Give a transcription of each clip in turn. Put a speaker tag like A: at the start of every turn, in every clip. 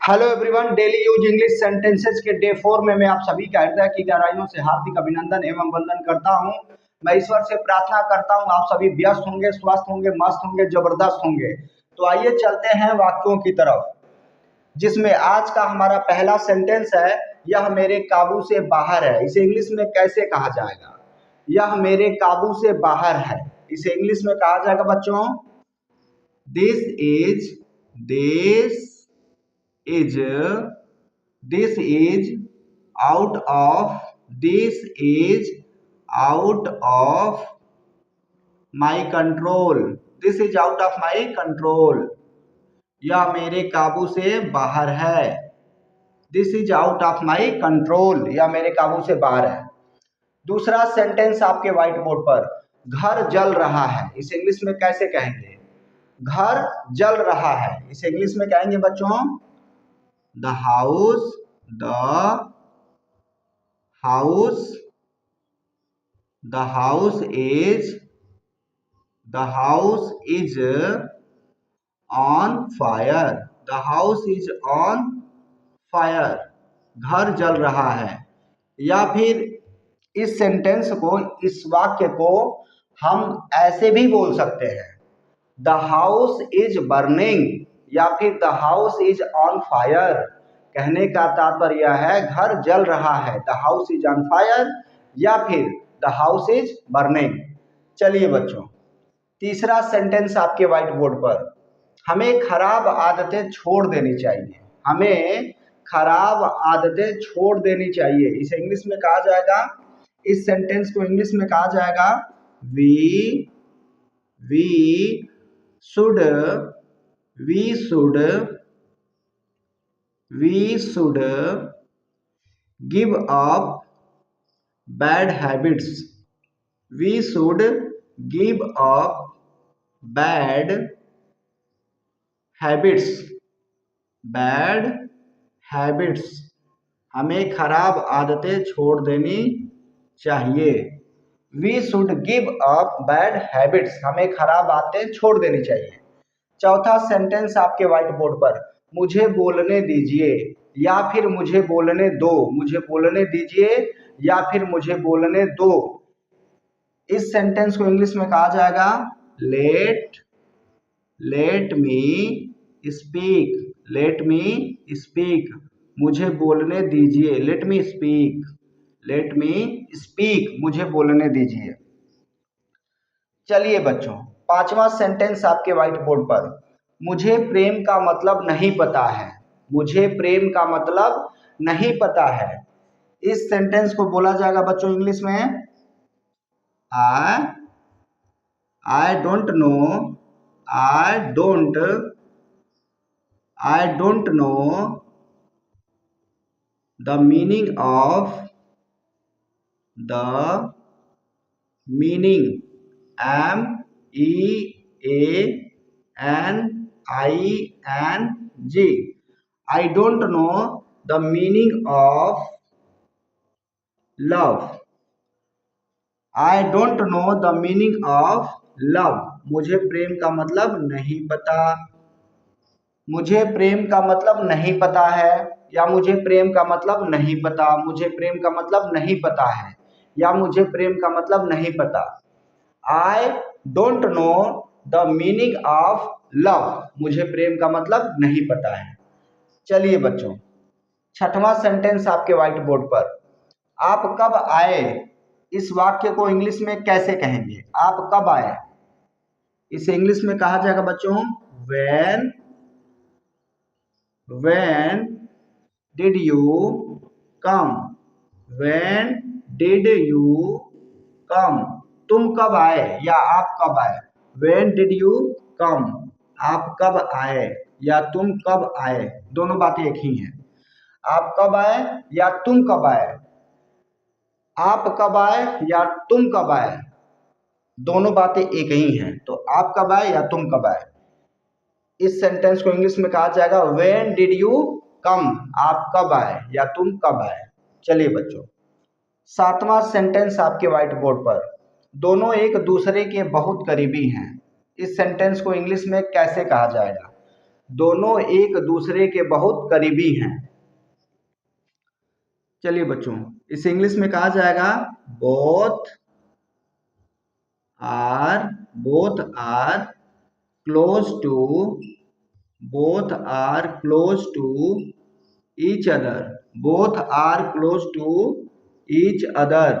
A: Hello everyone, daily use English sentences के day 4 में मैं आप सभी का हृदय की गहराइयों से हार्दिक अभिनंदन एवं वंदन करता हूं। मैं ईश्वर से प्रार्थना करता हूं आप सभी व्यस्त होंगे, स्वस्थ होंगे, मस्त होंगे, जबरदस्त होंगे। तो आइए चलते हैं वाक्यों की तरफ, जिसमें आज का हमारा पहला सेंटेंस है, यह मेरे काबू से बाहर है। इसे इंग्लिश में कैसे कहा जाएगा? यह मेरे काबू से बाहर है। इसे इंग्लिश में कहा जाएगा बच्चों, this is this is this is out of this is out of my control। this is out of my control। यह मेरे काबू से बाहर है। this is out of my control। यह मेरे काबू से बाहर है। दूसरा सेंटेंस आपके व्हाइट बोर्ड पर, घर जल रहा है। इसे इंग्लिश में कैसे कहेंगे? घर जल रहा है। इसे इंग्लिश में कहेंगे बच्चों, The house is on fire। The house is on fire। घर जल रहा है। या फिर इस सेंटेंस को, इस वाक्य को हम ऐसे भी बोल सकते हैं, द हाउस इज बर्निंग या फिर the house is on fire. कहने का तात्पर्य यह है, घर जल रहा है, the house is on fire या फिर द हाउस इज बर्निंग। चलिए बच्चों, तीसरा सेंटेंस आपके व्हाइट बोर्ड पर, हमें खराब आदतें छोड़ देनी चाहिए। हमें खराब आदतें छोड़ देनी चाहिए। इसे इंग्लिश में कहा जाएगा, इस सेंटेंस को इंग्लिश में कहा जाएगा, we should give up bad habits। we should give up bad habits। हमें खराब आदतें छोड़ देनी चाहिए। We should give up bad habits। हमें खराब आदतें छोड़ देनी चाहिए। चौथा सेंटेंस आपके व्हाइट बोर्ड पर, मुझे बोलने दीजिए या फिर मुझे बोलने दो। मुझे बोलने दीजिए या फिर मुझे बोलने दो। इस सेंटेंस को इंग्लिश में कहा जाएगा, लेट मी स्पीक। मुझे बोलने दीजिए, लेट मी स्पीक, मुझे बोलने दीजिए। चलिए बच्चों, पांचवा सेंटेंस आपके व्हाइट बोर्ड पर, मुझे प्रेम का मतलब नहीं पता है। मुझे प्रेम का मतलब नहीं पता है। इस सेंटेंस को बोला जाएगा बच्चों इंग्लिश में, I don't know the meaning MEANING। I don't know the meaning of love। I don't know the meaning of love। मुझे प्रेम का मतलब नहीं पता। मुझे प्रेम का मतलब नहीं पता है या मुझे प्रेम का मतलब नहीं पता। मुझे प्रेम का मतलब नहीं पता है या मुझे प्रेम का मतलब नहीं पता। I don't know the meaning of love। मुझे प्रेम का मतलब नहीं पता है। चलिए बच्चों, छठवां सेंटेंस आपके व्हाइट बोर्ड पर, आप कब आए। इस वाक्य को इंग्लिश में कैसे कहेंगे? आप कब आए। इसे इंग्लिश में कहा जाएगा बच्चों, when did you come। when did you come। तुम कब आए या आप कब आए। when did you come। आप कब आए या तुम कब आए, दोनों बातें एक ही हैं। आप कब आए या तुम कब आए। आप कब आए या तुम कब आए, दोनों बातें एक ही हैं। तो आप कब आए या तुम कब आए। इस सेंटेंस को इंग्लिश में कहा जाएगा, व्हेन डिड यू कम। आप कब आए या तुम कब आए। चलिए बच्चों, सातवां सेंटेंस आपके व्हाइट बोर्ड पर, दोनों एक दूसरे के बहुत करीबी हैं। इस सेंटेंस को इंग्लिश में कैसे कहा जाएगा? दोनों एक दूसरे के बहुत करीबी हैं। चलिए बच्चों, इसे इंग्लिश में कहा जाएगा both are close to each other. Both are close to each other.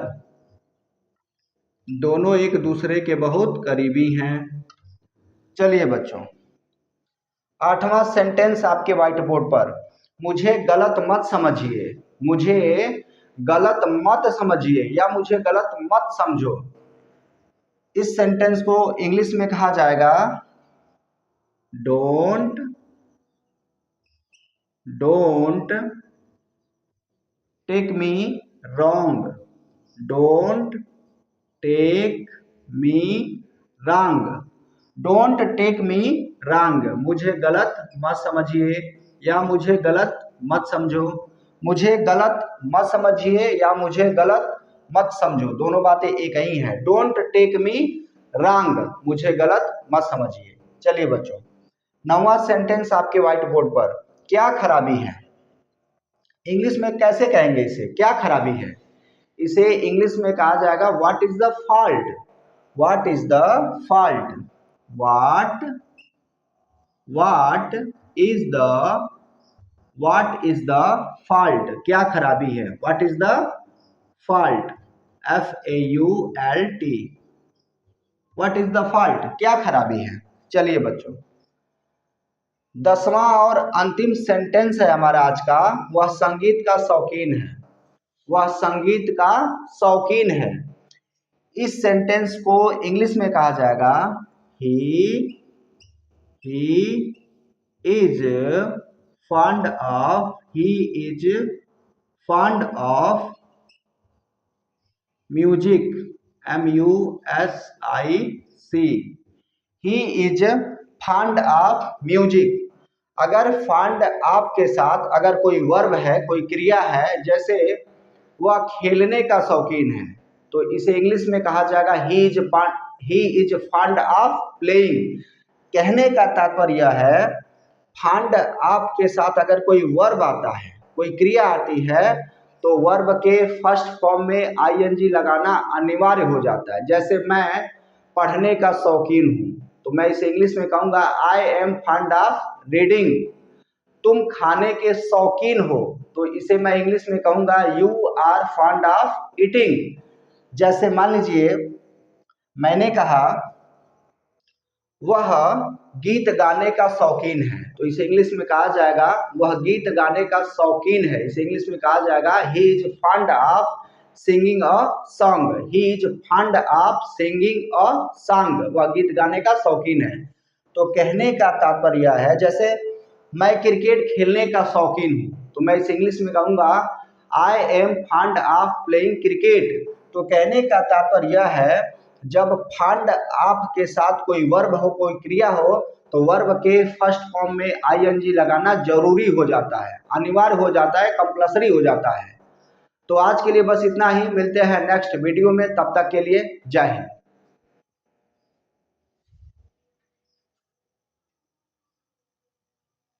A: दोनों एक दूसरे के बहुत करीबी हैं। चलिए बच्चों, 8वां सेंटेंस आपके व्हाइट बोर्ड पर। मुझे गलत मत समझिए, मुझे गलत मत समझिए या मुझे गलत मत समझो। इस सेंटेंस को इंग्लिश में कहा जाएगा don't take me wrong. Don't take me wrong. Don't take me wrong. मुझे गलत मत समझिए या मुझे गलत मत समझो। मुझे गलत मत समझिए या मुझे गलत मत समझो, दोनों बातें एक ही हैं। डोंट टेक मी रॉन्ग, मुझे गलत मत समझिए। चलिए बच्चों, 9वां सेंटेंस आपके व्हाइट बोर्ड पर। क्या खराबी है? इंग्लिश में कैसे कहेंगे इसे? क्या खराबी है? इसे इंग्लिश में कहा जाएगा what is the fault. What is the fault. What is the fault. क्या खराबी है? What is the fault. FAULT। What is the fault, क्या खराबी है। चलिए बच्चों, 10वां और अंतिम सेंटेंस है हमारा आज का। वह संगीत का शौकीन है। वह संगीत का शौकीन है। इस सेंटेंस को इंग्लिश में कहा जाएगा he is fond of music. MUSIC। He is fond of music. अगर फॉन्ड ऑफ के साथ अगर कोई वर्ब है, कोई क्रिया है, जैसे वह खेलने का शौकीन है, तो इसे इंग्लिश में कहा जाएगा he is fond of playing. कहने का तात्पर्य है फॉन्ड ऑफ के साथ अगर कोई वर्ब आता है, कोई क्रिया आती है, तो वर्ब के फर्स्ट फॉर्म में ING लगाना अनिवार्य हो जाता है। जैसे मैं पढ़ने का शौकीन हूँ, तो मैं इसे इंग्लिश में कहूँगा I am fond of reading. तुम खाने के शौकीन हो, तो इसे मैं इंग्लिश में कहूँगा you are fond of eating. जैसे मान लीजिए मैंने कहा वह गीत गाने का शौकीन है, तो इसे इंग्लिश में कहा जाएगा वह गीत गाने का शौकीन है। इसे इंग्लिश में कहा जाएगा he is fond of singing a song. He is fond of singing a song. वह गीत गाने का शौकीन है। तो कहने का तात्पर्य है, जैसे मैं क्रिकेट खेलने का शौकीन हूँ, तो मैं इसे इंग्लिश में कहूँगा I am fond of playing cricket. तो कहने का तात्पर्य है जब फॉन्ड ऑफ के साथ कोई वर्ब हो, कोई क्रिया हो, तो वर्ब के फर्स्ट फॉर्म में ING लगाना जरूरी हो जाता है, अनिवार्य हो जाता है, कंपल्सरी हो जाता है। तो आज के लिए बस इतना ही। मिलते हैं नेक्स्ट वीडियो में, तब तक के लिए जय हिंद।